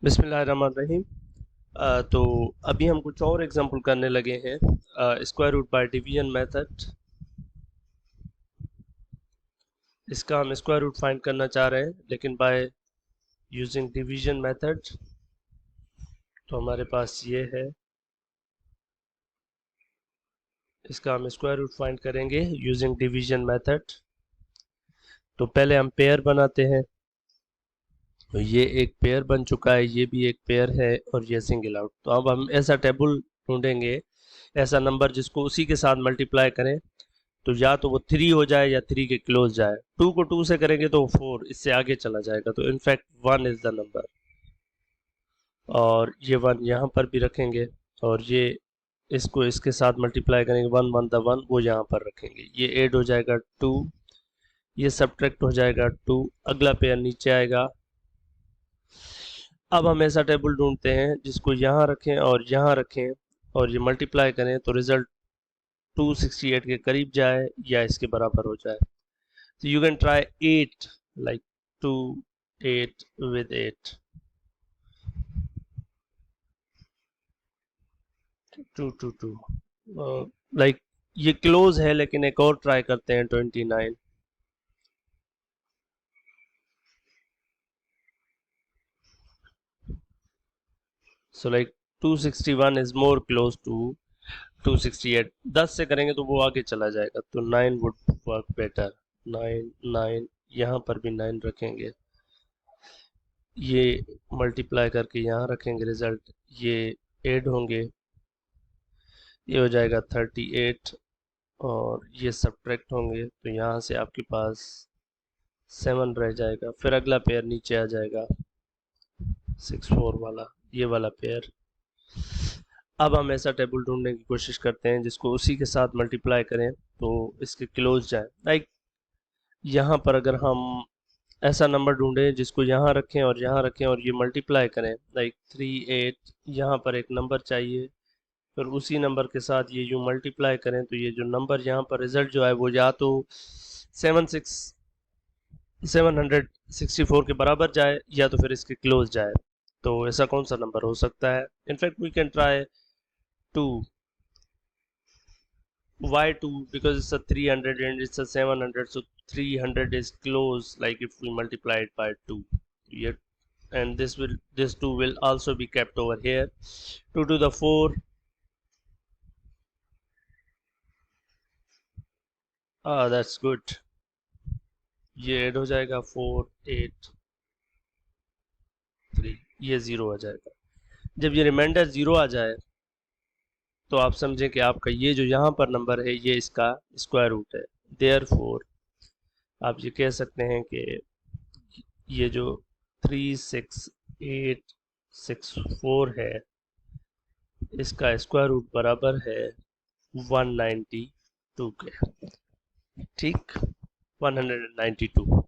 बिस्मिल्लाहिर्रहमानिर्रहीम। तो अभी हम कुछ और एग्जांपल करने लगे हैं square root by division method. इसका हम स्क्वायर रूट फाइंड करना चाह रहे हैं लेकिन बाय यूजिंग डिवीजन मेथड। तो हमारे पास ये है, इसका हम स्क्वायर रूट फाइंड करेंगे यूजिंग डिवीजन मेथड। तो पहले हम पेयर बनाते हैं। तो ये एक पेयर बन चुका है, ये भी एक पेयर है और ये सिंगल आउट। तो अब हम ऐसा टेबल ढूंढेंगे, ऐसा नंबर जिसको उसी के साथ मल्टीप्लाई करें। तो या तो वो 3 हो जाए या 3 के क्लोज जाए। 2 को 2 से करेंगे तो 4, इससे आगे चला जाएगा। तो इनफैक्ट 1 इज द नंबर, और ये 1 यहाँ पर भी रखेंगे, और ये इसको इसके साथ मल्टीप्लाई करेंगे, 1 1 द 1 वो यहाँ पर रखेंगे। ये ऐड हो जाएगा 2, ये सब्ट्रैक्ट हो जाएगा 2, अगला पेयर नीचे आएगा। अब हम ऐसा टेबल ढूंढते हैं जिसको यहाँ रखें और यहाँ रखें और ये मल्टीप्लाई करें तो रिजल्ट 268 के करीब जाए या इसके बराबर हो जाए। So you can try 8, like 2, 8 with 8. 2, 2, 2. Like ये क्लोज है लेकिन एक और ट्राई करते हैं 29. So like 261 is more close to 268. 10 से करेंगे तो वो आगे चला जाएगा, तो 9 would work better. 9 9 यहाँ पर भी 9 रखेंगे, ये मल्टीप्लाई करके यहाँ रखेंगे, रिजल्ट ये ऐड होंगे, ये हो जाएगा 38 और ये सब्ट्रैक्ट होंगे। तो यहाँ से आपके पास 7 रह जाएगा। फिर अगला पेयर नीचे आ जाएगा 6 4 वाला, ये वाला पेयर। अब हम ऐसा टेबल ढूंढने की कोशिश करते हैं जिसको उसी के साथ मल्टीप्लाई करें तो इसके क्लोज जाए। लाइक यहाँ पर अगर हम ऐसा नंबर ढूंढें जिसको यहाँ रखें और यहाँ रखें और ये मल्टीप्लाई करें, लाइक 3 8, यहाँ पर एक नंबर चाहिए, फिर उसी नंबर के साथ ये जो मल्टीप्लाई करें तो ये जो नंबर यहाँ पर रिजल्ट जो है वो या तो 764 के बराबर जाए या तो फिर इसके क्लोज जाए। तो ऐसा कौन सा नंबर हो सकता है? In fact we can try 2. Why 2? Because it's a 300 and it's a 700, so 300 is close, like if we multiply it by 2. Yet, and this 2 will also be kept over here. 2 to the 4. That's good. ये add हो जाएगा 4 8 3, ये 0 आ जाएगा। जब ये reminder 0 आ जाए तो आप समझें कि आपका ये जो यहाँ पर नंबर है ये इसका स्क्वायर रूट है। देयरफॉर आप ये कह सकते हैं कि ये जो 36864 है इसका स्क्वायर रूट बराबर है 192 के। ठीक, 192।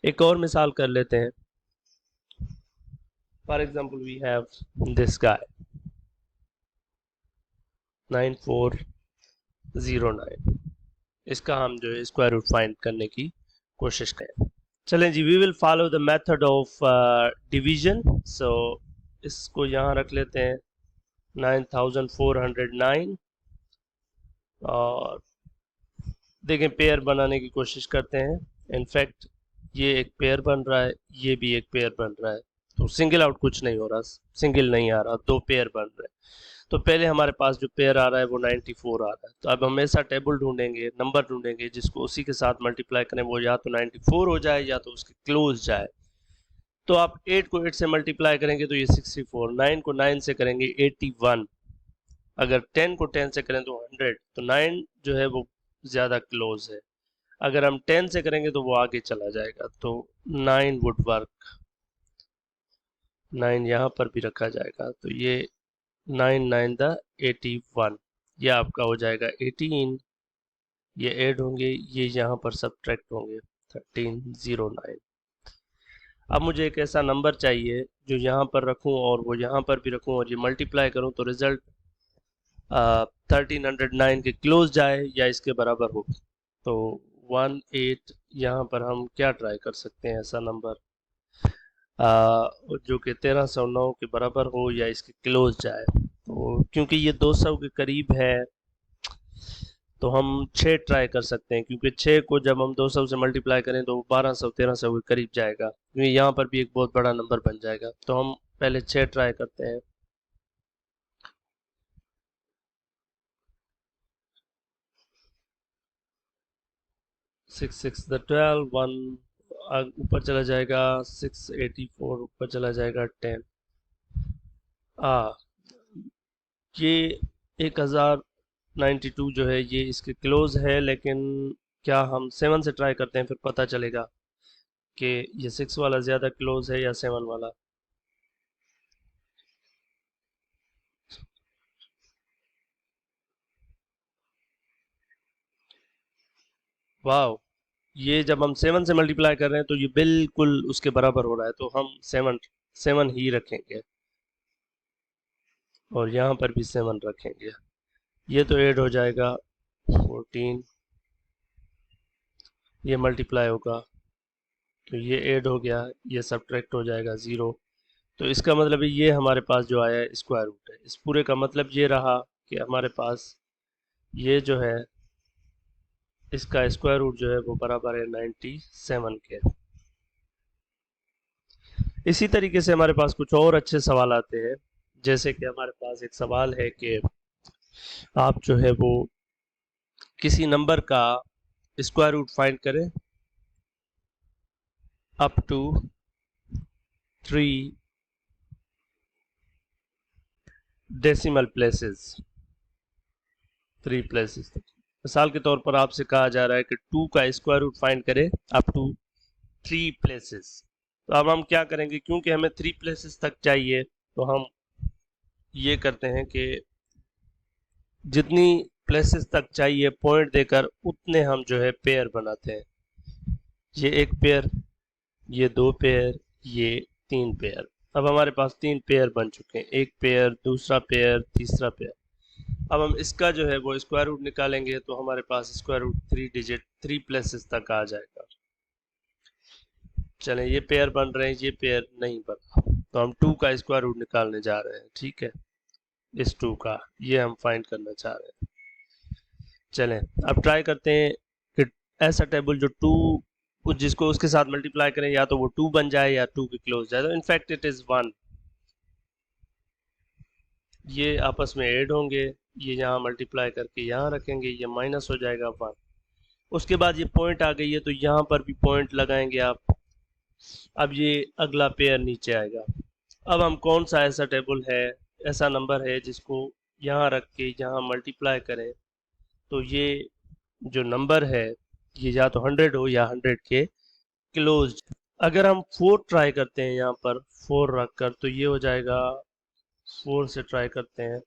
एक और मिसाल कर लेते हैं। For example we have this guy 9409। इसका हम जो है स्क्वायर रूट फाइंड करने की कोशिश करें। चलें जी, we will follow the method of division. So इसको यहाँ रख लेते हैं 9409 और देखें पेयर बनाने की कोशिश करते हैं। इनफैक्ट ये एक पेयर बन रहा है, ये भी एक पेयर बन रहा है, तो सिंगल आउट कुछ नहीं हो रहा, सिंगल नहीं आ रहा, दो पेयर बन रहे हैं। तो पहले हमारे पास जो पेयर आ रहा है वो 94 आ रहा है। तो अब हम ऐसा टेबल ढूंढेंगे, नंबर ढूंढेंगे जिसको उसी के साथ मल्टीप्लाई करें, वो या तो 94 हो जाए या तो उसके क्लोज जाए। तो आप 8 को 8 से मल्टीप्लाई करेंगे तो ये 64, 9 को 9 से करेंगे 81, अगर 10 को 10 से करें तो 100। तो 9 जो है वो ज़्यादा क्लोज है। अगर हम 10 से करेंगे तो वो आगे चला जाएगा, तो 9 वुड वर्क। 9 यहाँ पर भी रखा जाएगा, तो ये 9 9 द 81, ये आपका हो जाएगा 18। ये ऐड होंगे, ये यहाँ पर सब्ट्रैक्ट होंगे 1309। अब मुझे एक ऐसा नंबर चाहिए जो यहाँ पर रखूँ और वो यहाँ पर भी रखूँ और ये मल्टीप्लाई करूँ तो रिजल्ट 1309 के क्लोज जाए या इसके बराबर हो। तो 18 यहाँ पर हम क्या ट्राई कर सकते हैं ऐसा नंबर। जो कि 1309 के बराबर हो या इसके क्लोज जाए। तो क्योंकि ये 200 के करीब है तो हम 6 ट्राई कर सकते हैं, क्योंकि 6 को जब हम 200 से मल्टीप्लाई करें तो 1200 1300 के करीब जाएगा, क्योंकि यहाँ पर भी एक बहुत बड़ा नंबर बन जाएगा। तो हम पहले 6 ट्राई करते हैं। 6 6 द 12, 1 ऊपर चला जाएगा, 684 ऊपर चला जाएगा, 10 आ ये 1092 जो है ये इसके क्लोज है, लेकिन क्या हम 7 से ट्राई करते हैं, फिर पता चलेगा कि ये 6 वाला ज़्यादा क्लोज है या 7 वाला। वाह, ये जब हम 7 से मल्टीप्लाई कर रहे हैं तो ये बिल्कुल उसके बराबर हो रहा है, तो हम 7 7 ही रखेंगे और यहाँ पर भी 7 रखेंगे। ये तो ऐड हो जाएगा 14, ये मल्टीप्लाई होगा तो ये ऐड हो गया, ये सब्ट्रैक्ट हो जाएगा 0। तो इसका मतलब है ये हमारे पास जो आया है स्क्वायर रूट है। इस पूरे का मतलब ये रहा कि हमारे पास ये जो है इसका स्क्वायर रूट जो है वो बराबर है 97 के। इसी तरीके से हमारे पास कुछ और अच्छे सवाल आते हैं, जैसे कि हमारे पास एक सवाल है कि आप जो है वो किसी नंबर का स्क्वायर रूट फाइंड करें up to 3 decimal places, 3 places. मिसाल के तौर पर आपसे कहा जा रहा है कि 2 का स्क्वायर रूट फाइंड करें अप टू 3 प्लेसेस। तो अब हम क्या करेंगे, क्योंकि हमें 3 प्लेसेस तक चाहिए तो हम ये करते हैं कि जितनी प्लेसेस तक चाहिए पॉइंट देकर उतने हम जो है पेयर बनाते हैं। ये एक पेयर, ये 2 पेयर, ये 3 पेयर। अब हमारे पास 3 पेयर बन चुके हैं, एक पेयर, दूसरा पेयर, तीसरा पेयर। अब हम इसका जो है वो स्क्वायर रूट निकालेंगे तो हमारे पास स्क्वायर रूट 3 डिजिट 3 प्लेसेस तक आ जाएगा। चलें, ये पेयर बन रहे हैं, ये पेयर नहीं बना, तो हम 2 का स्क्वायर रूट निकालने जा रहे हैं। ठीक है, इस 2 का ये हम फाइंड करना चाह रहे हैं। चलें, अब ट्राई करते हैं कि ऐसा टेबल जो 2 जिसको उसके साथ मल्टीप्लाई करें या तो वो 2 बन जाए या 2 के क्लोज जाए। तो इनफैक्ट इट इज़ 1, ये आपस में ऐड होंगे, ये यहाँ मल्टीप्लाई करके यहाँ रखेंगे, ये माइनस हो जाएगा 1। उसके बाद ये पॉइंट आ गई है तो यहाँ पर भी पॉइंट लगाएंगे आप। अब ये अगला पेयर नीचे आएगा। अब हम कौन सा ऐसा टेबल है, ऐसा नंबर है जिसको यहाँ रख के यहाँ मल्टीप्लाई करें तो ये जो नंबर है ये या तो 100 हो या 100 के क्लोज। अगर हम 4 ट्राई करते हैं यहाँ पर 4 रख कर तो ये हो जाएगा, 4 से ट्राई करते हैं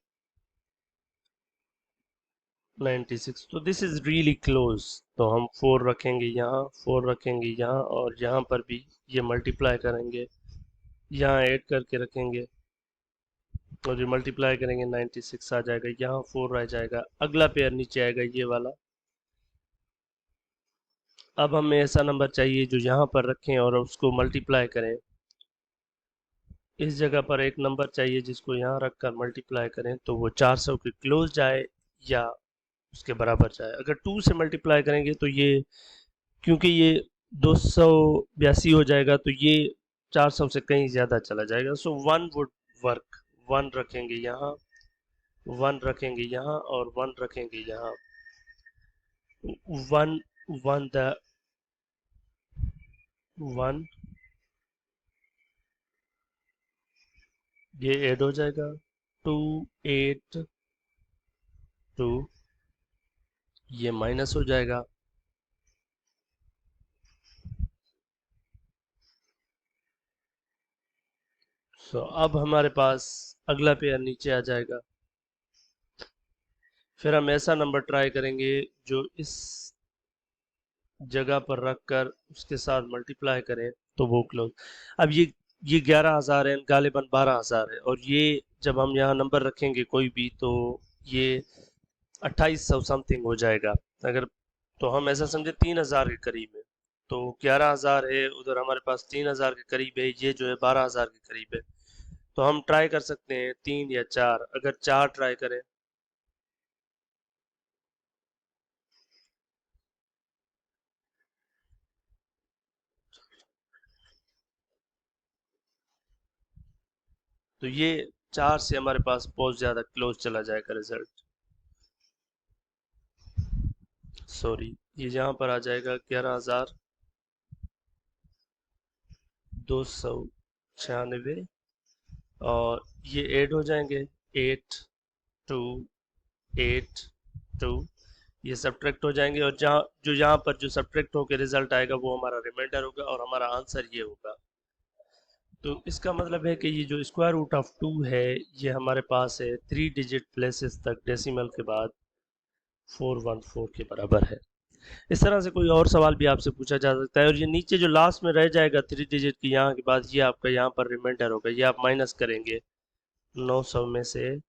96। तो दिस इज रियली क्लोज। तो हम 4 रखेंगे यहाँ, 4 रखेंगे यहाँ और यहाँ पर भी ये मल्टीप्लाई करेंगे, यहाँ ऐड करके रखेंगे और ये मल्टीप्लाई करेंगे 96 आ जाएगा, यहाँ 4 रह जाएगा, अगला पेयर नीचे आएगा ये वाला। अब हमें ऐसा नंबर चाहिए जो यहाँ पर रखें और उसको मल्टीप्लाई करें। इस जगह पर एक नंबर चाहिए जिसको यहाँ रखकर मल्टीप्लाई करें तो वो 400 के क्लोज जाए या उसके बराबर जाए। अगर 2 से मल्टीप्लाई करेंगे तो ये, क्योंकि ये 282 हो जाएगा तो ये 400 से कहीं ज़्यादा चला जाएगा। सो 1 वुड वर्क। 1 रखेंगे यहाँ, 1 रखेंगे यहाँ और 1 रखेंगे यहाँ। 1 1 द 1 ये ऐड हो जाएगा, 2 8 2 ये माइनस हो जाएगा। सो अब हमारे पास अगला पेयर नीचे आ जाएगा। फिर हम ऐसा नंबर ट्राई करेंगे जो इस जगह पर रखकर उसके साथ मल्टीप्लाई करें तो वो क्लोज। अब ये 11,000 है, गालिबन 12,000 है, और ये जब हम यहाँ नंबर रखेंगे कोई भी तो ये 2800 समथिंग हो जाएगा। अगर तो हम ऐसा समझे 3,000 के करीब है, तो 11,000 है, उधर हमारे पास 3,000 के करीब है, ये जो है 12,000 के करीब है। तो हम ट्राई कर सकते हैं 3 या 4। अगर 4 ट्राई करें तो ये 4 से हमारे पास बहुत ज़्यादा क्लोज चला जाएगा रिजल्ट। सॉरी, ये यहाँ पर आ जाएगा 11,296 और ये ऐड हो जाएंगे 8 2 8 2, ये सब्ट्रैक्ट हो जाएंगे और जहाँ जो यहाँ पर जो सब्ट्रैक्ट होकर रिजल्ट आएगा वो हमारा रिमाइंडर होगा और हमारा आंसर ये होगा। तो इसका मतलब है कि ये जो स्क्वायर रूट ऑफ 2 है ये हमारे पास है 3 डिजिट प्लेसेस तक डेसिमल के बाद 414 के बराबर है। इस तरह से कोई और सवाल भी आपसे पूछा जा सकता है। और ये नीचे जो लास्ट में रह जाएगा 3 डिजिट की यहाँ के बाद, ये आपका यहाँ पर रिमाइंडर होगा। ये आप माइनस करेंगे 900 में से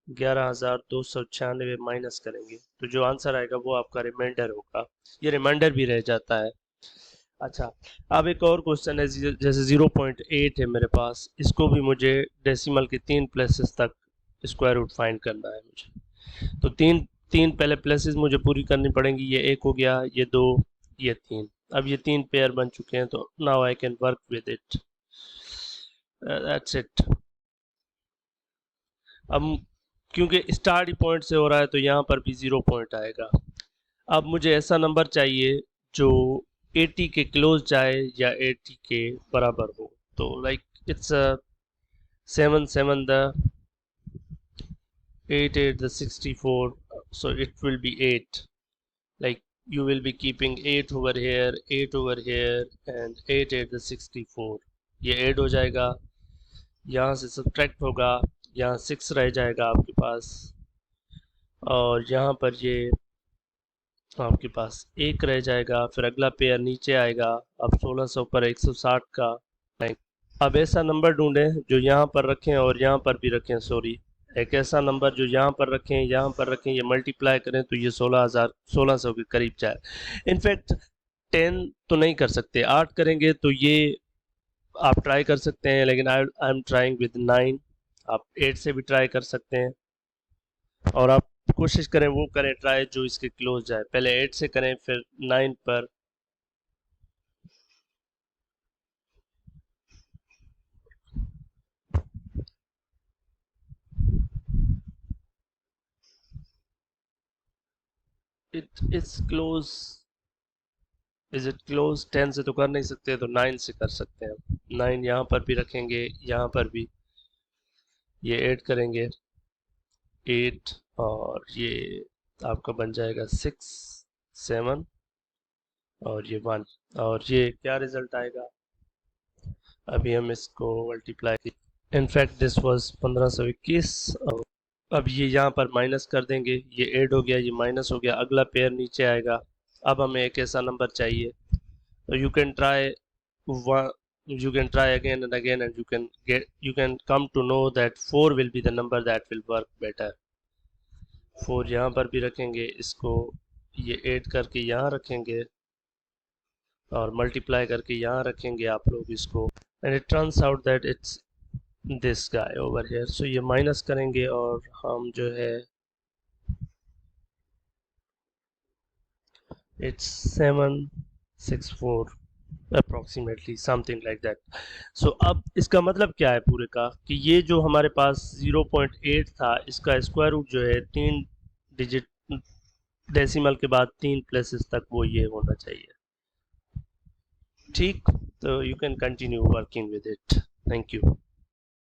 11,296 माइनस करेंगे तो जो आंसर आएगा वो आपका रिमाइंडर होगा। ये रिमाइंडर भी रह जाता है। अच्छा, अब एक और क्वेश्चन है, जैसे 0.8 है मेरे पास, इसको भी मुझे डेसिमल के 3 प्लेसेस तक स्क्वायर रूट फाइंड करना है मुझे। तो तीन तीन पहले प्लेसेस मुझे पूरी करनी पड़ेंगी। ये एक हो गया, ये 2, ये 3। अब ये 3 पेयर बन चुके हैं तो now I can work with it, that's it. अब क्योंकि स्टार्ट पॉइंट से हो रहा है तो यहाँ पर भी 0 पॉइंट आएगा। अब मुझे ऐसा नंबर चाहिए जो 80 के क्लोज जाए या 80 के बराबर हो। तो like it's 7 7 the 8 8 the 64, so it will be 8. Like you will be keeping 8 over here, 8 over here and 8 8 the 64। ये ऐड हो जाएगा, यहाँ से सब्ट्रैक्ट होगा, यहाँ 6 रह जाएगा आपके पास और यहाँ पर ये आपके पास 1 रह जाएगा। फिर अगला पेयर नीचे आएगा। अब 1600 पर 160 का लाइक। अब ऐसा नंबर ढूंढें जो यहाँ पर रखें और यहाँ पर भी रखें। सॉरी, एक ऐसा नंबर जो यहाँ पर रखें, यहाँ पर रखें, ये मल्टीप्लाई करें तो ये 1600 के करीब जाए। इनफैक्ट 10 तो नहीं कर सकते, 8 करेंगे तो ये आप ट्राई कर सकते हैं, लेकिन आई एम ट्राइंग विद 9। आप 8 से भी ट्राई कर सकते हैं और आप कोशिश करें वो करें ट्राई जो इसके क्लोज जाए। पहले 8 से करें फिर 9 पर। It is close, is it close? 10 से तो कर नहीं सकते तो 9 से कर सकते हैं। 9 यहाँ पर भी रखेंगे, यहाँ पर भी ये ऐड करेंगे 8 और ये आपका बन जाएगा 6 7 और ये 1 और ये क्या रिजल्ट आएगा। अभी हम इसको मल्टीप्लाई, इनफैक्ट दिस वाज 1521। अब ये यहाँ पर माइनस कर देंगे, ये ऐड हो गया, ये माइनस हो गया, अगला पेयर नीचे आएगा। अब हमें एक ऐसा नंबर चाहिए तो you can try again and again and you can come to know that 4 will be the number that will work better। 4 यहाँ पर भी रखेंगे, इसको ये ऐड करके यहाँ रखेंगे और मल्टीप्लाई करके यहाँ रखेंगे आप लोग इसको, and it turns out that it's this guy over here. So ये माइनस करेंगे और हम जो है it's 764 approximately, something like that. So अब इसका मतलब क्या है पूरे का, कि ये जो हमारे पास 0.8 था इसका स्क्वायर रूट जो है 3 डिजिट डेसिमल के बाद 3 प्लेसेस तक वो ये होना चाहिए। ठीक, तो you can continue working with it. Thank you.